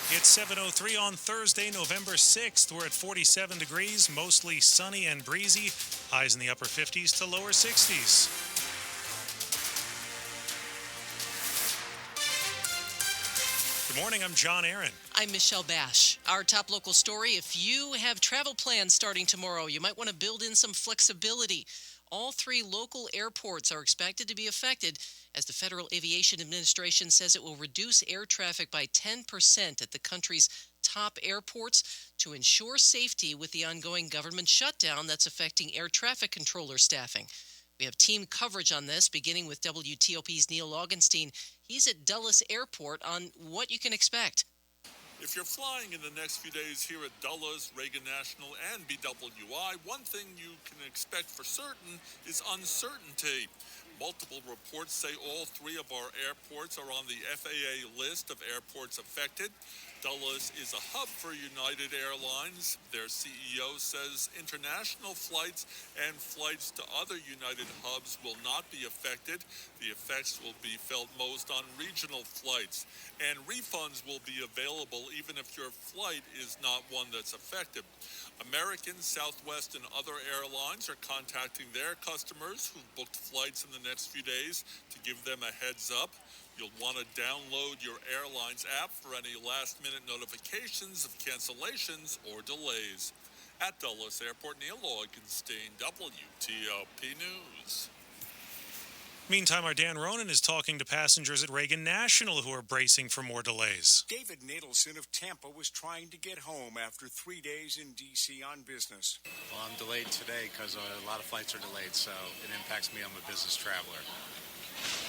It's 7:03 on Thursday, November 6th. We're at 47 degrees, mostly sunny and breezy. Highs in the upper 50s to lower 60s. Good morning, I'm John Aaron. I'm Michelle Basch. Our top local story: if you have travel plans starting tomorrow, you might want to build in some flexibility. All three local airports are expected to be affected as the Federal Aviation Administration says it will reduce air traffic by 10% at the country's top airports to ensure safety with the ongoing government shutdown that's affecting air traffic controller staffing. We have team coverage on this, beginning with WTOP's Neil Augenstein. He's at Dulles Airport on what you can expect. If you're flying in the next few days here at Dulles, Reagan National, and BWI, one thing you can expect for certain is uncertainty. Multiple reports say all three of our airports are on the FAA list of airports affected. Dulles is a hub for United Airlines. Their CEO says international flights and flights to other United hubs will not be affected. The effects will be felt most on regional flights, and refunds will be available even if your flight is not one that's affected. American, Southwest, and other airlines are contacting their customers who've booked flights in the next few days to give them a heads up. You'll want to download your airline's app for any last-minute notifications of cancellations or delays. At Dulles Airport, Neil Augenstein, WTOP News. Meantime, our Dan Ronan is talking to passengers at Reagan National who are bracing for more delays. David Nadelson of Tampa was trying to get home after 3 days in D.C. on business. Well, I'm delayed today because a lot of flights are delayed, so it impacts me. I'm a business traveler.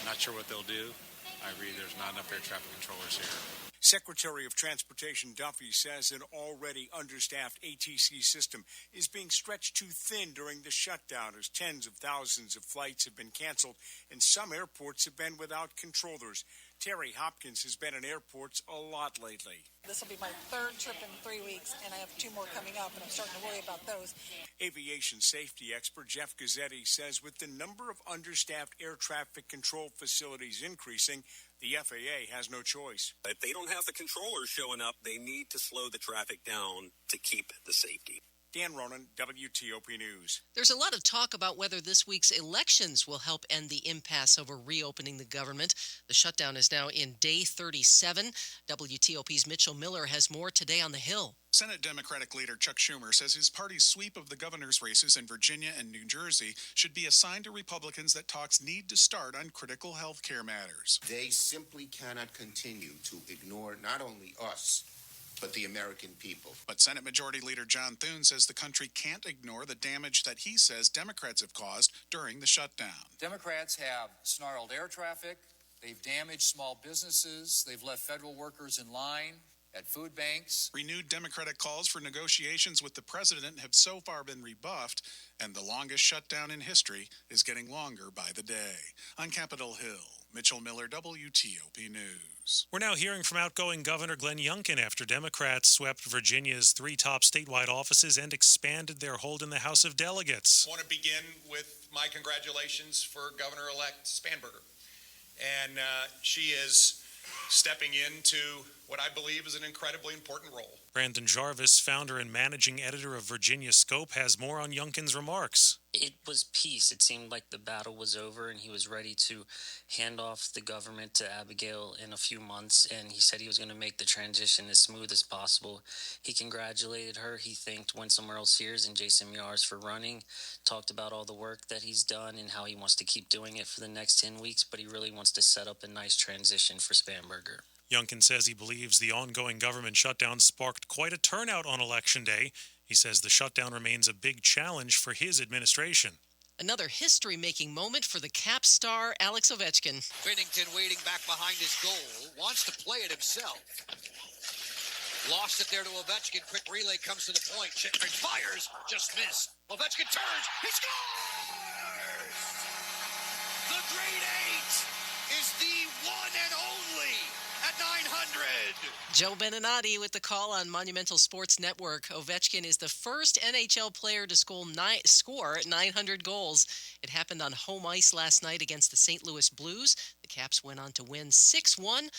I'm not sure what they'll do. I read there's not enough air traffic controllers here. Secretary of Transportation Duffy says an already understaffed ATC system is being stretched too thin during the shutdown as tens of thousands of flights have been canceled and some airports have been without controllers. Terry Hopkins has been in airports a lot lately. This will be my third trip in 3 weeks, and I have 2 more coming up, and I'm starting to worry about those. Aviation safety expert Jeff Gazzetti says with the number of understaffed air traffic control facilities increasing, the FAA has no choice. If they don't have the controllers showing up, they need to slow the traffic down to keep the safety. Dan Ronan, WTOP News. There's a lot of talk about whether this week's elections will help end the impasse over reopening the government. The shutdown is now in day 37. WTOP's Mitchell Miller has more today on the Hill. Senate Democratic leader Chuck Schumer says his party's sweep of the governor's races in Virginia and New Jersey should be a sign to Republicans that talks need to start on critical health care matters. They simply cannot continue to ignore not only us, but the American people. But Senate Majority Leader John Thune says the country can't ignore the damage that he says Democrats have caused during the shutdown. Democrats have snarled air traffic, they've damaged small businesses, they've left federal workers in line at food banks. Renewed Democratic calls for negotiations with the president have so far been rebuffed, and the longest shutdown in history is getting longer by the day. On Capitol Hill, Mitchell Miller, WTOP News. We're now hearing from outgoing Governor Glenn Youngkin after Democrats swept Virginia's 3 top statewide offices and expanded their hold in the House of Delegates. I want to begin with my congratulations for Governor-elect Spanberger. And she is stepping into what I believe is an incredibly important role. Brandon Jarvis, founder and managing editor of Virginia Scope, has more on Youngkin's remarks. It was peace. It seemed like the battle was over and he was ready to hand off the government to Abigail in a few months, and he said he was going to make the transition as smooth as possible. He congratulated her. He thanked Winsome Earl Sears and Jason Miars for running, talked about all the work that he's done and how he wants to keep doing it for the next 10 weeks, but he really wants to set up a nice transition for Spanberger. Youngkin says he believes the ongoing government shutdown sparked quite a turnout on Election Day. He says the shutdown remains a big challenge for his administration. Another history-making moment for the Cap star Alex Ovechkin. Binnington waiting back behind his goal, wants to play it himself. Lost it there to Ovechkin. Quick relay comes to the point. Chikrin fires, just missed. Ovechkin turns, he scores! The Great Eight is the one and only at 900. Joe Beninati with the call on Monumental Sports Network. Ovechkin is the first NHL player to score 900 goals. It happened on home ice last night against the St. Louis Blues. The Caps went on to win 6-1.